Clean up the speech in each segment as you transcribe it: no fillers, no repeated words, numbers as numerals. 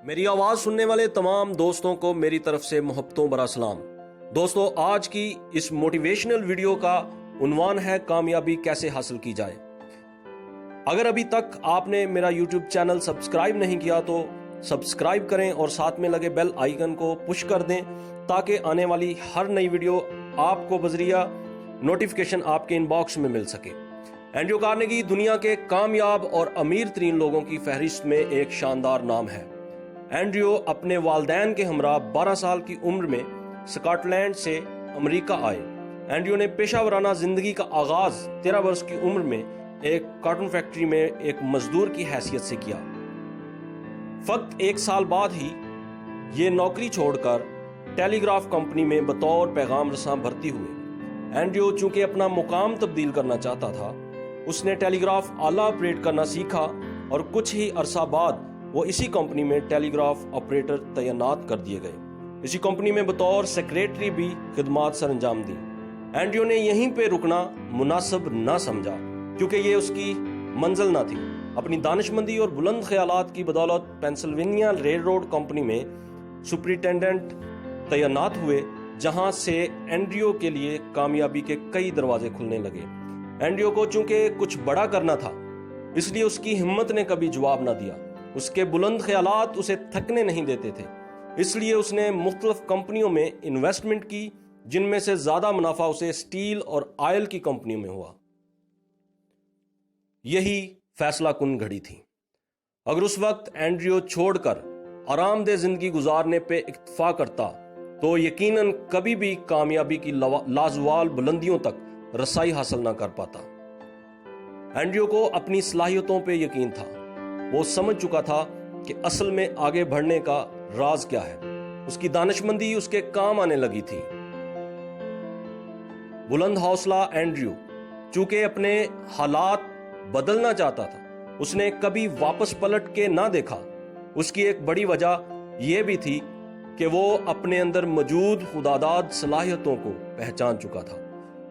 میری آواز سننے والے تمام دوستوں کو میری طرف سے محبتوں برا سلام۔ دوستو، آج کی اس موٹیویشنل ویڈیو کا عنوان ہے کامیابی کیسے حاصل کی جائے۔ اگر ابھی تک آپ نے میرا یوٹیوب چینل سبسکرائب نہیں کیا تو سبسکرائب کریں اور ساتھ میں لگے بیل آئیکن کو پش کر دیں تاکہ آنے والی ہر نئی ویڈیو آپ کو بذریعہ نوٹیفیکیشن آپ کے ان باکس میں مل سکے۔ اینڈریو کارنیگی دنیا کے کامیاب اور امیر ترین لوگوں کی فہرست میں ایک شاندار نام ہے۔ اینڈریو اپنے والدین کے ہمراہ 12 سال کی عمر میں سکاٹ لینڈ سے امریکہ آئے۔ اینڈریو نے پیشہ ورانہ زندگی کا آغاز 13 برس کی عمر میں ایک کارٹون فیکٹری میں ایک مزدور کی حیثیت سے کیا۔ فقط 1 سال بعد ہی یہ نوکری چھوڑ کر ٹیلی گراف کمپنی میں بطور پیغام رساں بھرتی ہوئے۔ اینڈریو چونکہ اپنا مقام تبدیل کرنا چاہتا تھا، اس نے ٹیلی گراف اعلیٰ آپریٹ کرنا سیکھا اور کچھ ہی عرصہ بعد وہ اسی کمپنی میں ٹیلی گراف آپریٹر تعینات کر دیے گئے۔ اسی کمپنی میں بطور سیکریٹری بھی خدمات سر انجام دی۔ اینڈریو نے یہیں پہ رکنا مناسب نہ سمجھا کیونکہ یہ اس کی منزل نہ تھی۔ اپنی دانشمندی اور بلند خیالات کی بدولت پینسلوینیا ریل روڈ کمپنی میں سپرنٹینڈنٹ تعینات ہوئے، جہاں سے اینڈریو کے لیے کامیابی کے کئی دروازے کھلنے لگے۔ اینڈریو کو چونکہ کچھ بڑا کرنا تھا، اس لیے اس کی ہمت نے کبھی جواب نہ دیا۔ اس کے بلند خیالات اسے تھکنے نہیں دیتے تھے، اس لیے اس نے مختلف کمپنیوں میں انویسٹمنٹ کی، جن میں سے زیادہ منافع اسے سٹیل اور آئل کی کمپنیوں میں ہوا۔ یہی فیصلہ کن گھڑی تھی۔ اگر اس وقت اینڈریو چھوڑ کر آرام دہ زندگی گزارنے پہ اکتفا کرتا تو یقیناً کبھی بھی کامیابی کی لازوال بلندیوں تک رسائی حاصل نہ کر پاتا۔ اینڈریو کو اپنی صلاحیتوں پہ یقین تھا۔ وہ سمجھ چکا تھا کہ اصل میں آگے بڑھنے کا راز کیا ہے۔ اس کی دانشمندی اس کے کام آنے لگی تھی۔ بلند حوصلہ اینڈریو چونکہ اپنے حالات بدلنا چاہتا تھا، اس نے کبھی واپس پلٹ کے نہ دیکھا۔ اس کی ایک بڑی وجہ یہ بھی تھی کہ وہ اپنے اندر موجود خداداد صلاحیتوں کو پہچان چکا تھا۔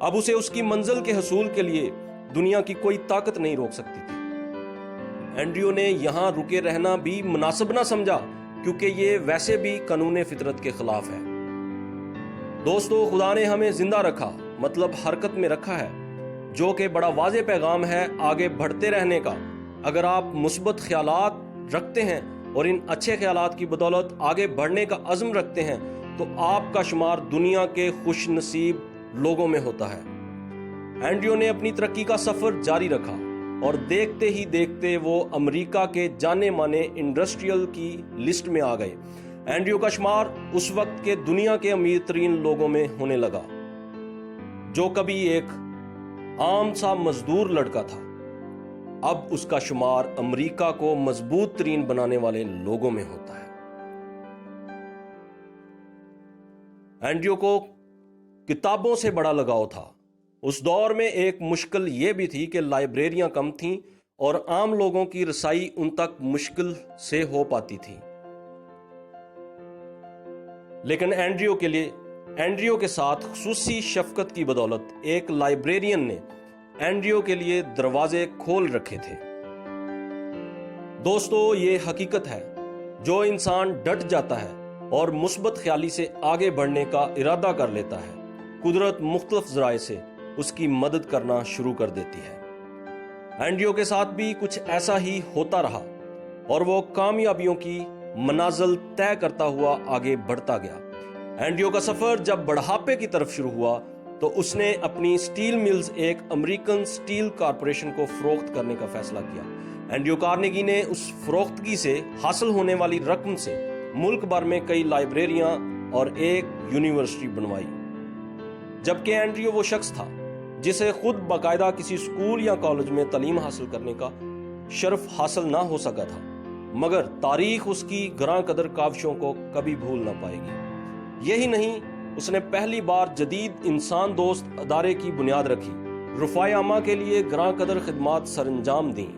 اب اسے اس کی منزل کے حصول کے لیے دنیا کی کوئی طاقت نہیں روک سکتی تھی۔ اینڈریو نے یہاں رکے رہنا بھی مناسب نہ سمجھا کیونکہ یہ ویسے بھی قانون فطرت کے خلاف ہے۔ دوستو، خدا نے ہمیں زندہ رکھا، مطلب حرکت میں رکھا ہے، جو کہ بڑا واضح پیغام ہے آگے بڑھتے رہنے کا۔ اگر آپ مثبت خیالات رکھتے ہیں اور ان اچھے خیالات کی بدولت آگے بڑھنے کا عزم رکھتے ہیں تو آپ کا شمار دنیا کے خوش نصیب لوگوں میں ہوتا ہے۔ اینڈریو نے اپنی ترقی کا سفر جاری رکھا اور دیکھتے ہی دیکھتے وہ امریکہ کے جانے مانے انڈسٹریل کی لسٹ میں آ گئے۔ اینڈریو کا شمار اس وقت کے دنیا کے امیر ترین لوگوں میں ہونے لگا۔ جو کبھی ایک عام سا مزدور لڑکا تھا، اب اس کا شمار امریکہ کو مضبوط ترین بنانے والے لوگوں میں ہوتا ہے۔ اینڈریو کو کتابوں سے بڑا لگاؤ تھا۔ اس دور میں ایک مشکل یہ بھی تھی کہ لائبریریاں کم تھیں اور عام لوگوں کی رسائی ان تک مشکل سے ہو پاتی تھی۔ لیکن اینڈریو کے ساتھ خصوصی شفقت کی بدولت ایک لائبریرین نے اینڈریو کے لیے دروازے کھول رکھے تھے۔ دوستو، یہ حقیقت ہے، جو انسان ڈٹ جاتا ہے اور مثبت خیالی سے آگے بڑھنے کا ارادہ کر لیتا ہے، قدرت مختلف ذرائع سے اس کی مدد کرنا شروع کر دیتی ہے۔ اینڈریو کے ساتھ بھی کچھ ایسا ہی ہوتا رہا اور وہ کامیابیوں کی منازل طے کرتا ہوا آگے بڑھتا گیا۔ اینڈریو کا سفر جب بڑھاپے کی طرف شروع ہوا تو اس نے اپنی سٹیل ملز ایک امریکن سٹیل کارپوریشن کو فروخت کرنے کا فیصلہ کیا۔ اینڈریو کارنیگی نے اس فروختگی سے حاصل ہونے والی رقم سے ملک بھر میں کئی لائبریریاں اور ایک یونیورسٹی بنوائی۔ جبکہ اینڈریو وہ شخص تھا جسے خود باقاعدہ کسی اسکول یا کالج میں تعلیم حاصل کرنے کا شرف حاصل نہ ہو سکا تھا، مگر تاریخ اس کی گراں قدر کاوشوں کو کبھی بھول نہ پائے گی۔ یہی نہیں، اس نے پہلی بار جدید انسان دوست ادارے کی بنیاد رکھی، رفاع عامہ کے لیے گراں قدر خدمات سر انجام دیں۔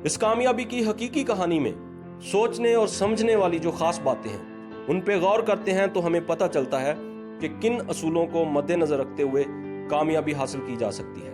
اس کامیابی کی حقیقی کہانی میں سوچنے اور سمجھنے والی جو خاص باتیں ہیں، ان پہ غور کرتے ہیں تو ہمیں پتہ چلتا ہے کہ کن اصولوں کو مد نظر رکھتے ہوئے کامیابی حاصل کی جا سکتی ہے۔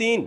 3,